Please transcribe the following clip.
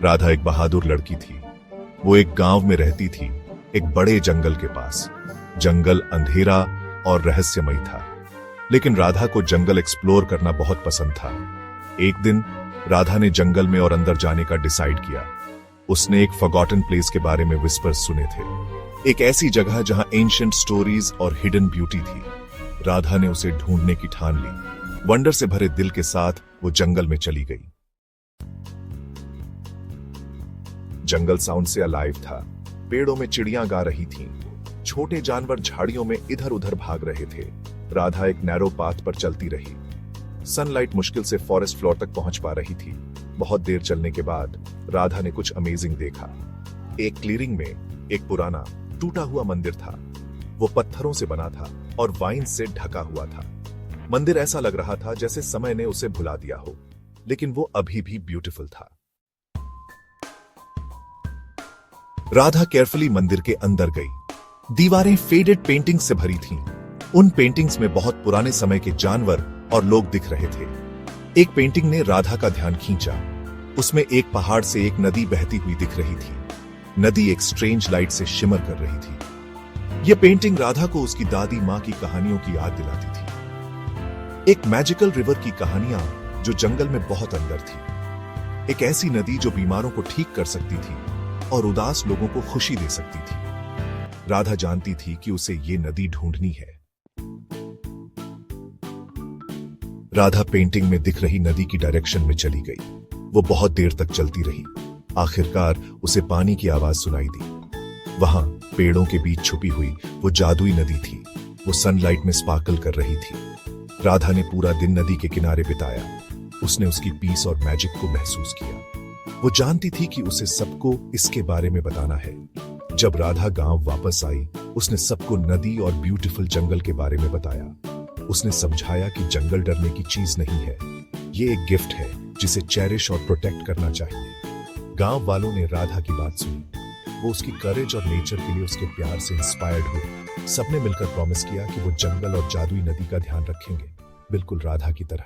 राधा एक बहादुर लड़की थी। वो एक गांव में रहती थी, एक बड़े जंगल के पास। जंगल अंधेरा और रहस्यमयी था, लेकिन राधा को जंगल एक्सप्लोर करना बहुत पसंद था। एक दिन राधा ने जंगल में और अंदर जाने का डिसाइड किया। उसने एक फॉरगॉटन प्लेस के बारे में विस्पर्स सुने थे, एक ऐसी जगह जहां एंशिएंट स्टोरीज और हिडन ब्यूटी थी। राधा ने उसे ढूंढने की ठान ली। वंडर से भरे दिल के साथ वो जंगल में चली गई। जंगल साउंड से अलाइव था। पेड़ों में चिड़ियां गा रही थीं, छोटे जानवर झाड़ियों में इधर उधर भाग रहे थे। राधा एक नैरो पाथ पर चलती रही। सनलाइट मुश्किल से फॉरेस्ट फ्लोर तक पहुंच पा रही थी। बहुत देर चलने के बाद राधा ने कुछ अमेजिंग देखा। एक क्लीयरिंग में एक पुराना टूटा हुआ मंदिर था। वो पत्थरों से बना था और वाइन से ढका हुआ था। मंदिर ऐसा लग रहा था जैसे समय ने उसे भुला दिया हो, लेकिन वो अभी भी ब्यूटीफुल था। राधा केयरफुली मंदिर के अंदर गई। दीवारें फेडेड पेंटिंग्स से भरी थीं। उन पेंटिंग्स में बहुत पुराने समय के जानवर और लोग दिख रहे थे। एक पेंटिंग ने राधा का ध्यान खींचा। उसमें एक पहाड़ से एक नदी बहती हुई दिख रही थी। नदी एक स्ट्रेंज लाइट से शिमर कर रही थी। यह पेंटिंग राधा को उसकी दादी मां की कहानियों की याद दिलाती थी। एक मैजिकल रिवर की कहानियां जो जंगल में बहुत अंदर थी। एक ऐसी नदी जो बीमारों को ठीक कर सकती थी और उदास लोगों को खुशी दे सकती थी। राधा जानती थी कि उसे ये नदी ढूंढनी है। राधा पेंटिंग में दिख रही नदी की डायरेक्शन में चली गई। वो बहुत देर तक चलती रही। आखिरकार उसे पानी की आवाज सुनाई दी। वहां पेड़ों के बीच छुपी हुई वो जादुई नदी थी। वो सनलाइट में स्पार्कल कर रही थी। राधा ने पूरा दिन नदी के किनारे बिताया। उसने उसकी पीस और मैजिक को महसूस किया। वो जानती थी कि उसे सबको इसके बारे में बताना है। जब राधा गांव वापस आई, उसने सबको नदी और ब्यूटीफुल जंगल के बारे में बताया। उसने समझाया कि जंगल डरने की चीज नहीं है, ये एक गिफ्ट है जिसे चेरिश और प्रोटेक्ट करना चाहिए। गांव वालों ने राधा की बात सुनी। वो उसकी करेज और नेचर के लिए उसके प्यार से इंस्पायर्ड हुए। सबने मिलकर प्रॉमिस किया कि वो जंगल और जादुई नदी का ध्यान रखेंगे, बिल्कुल राधा की तरह।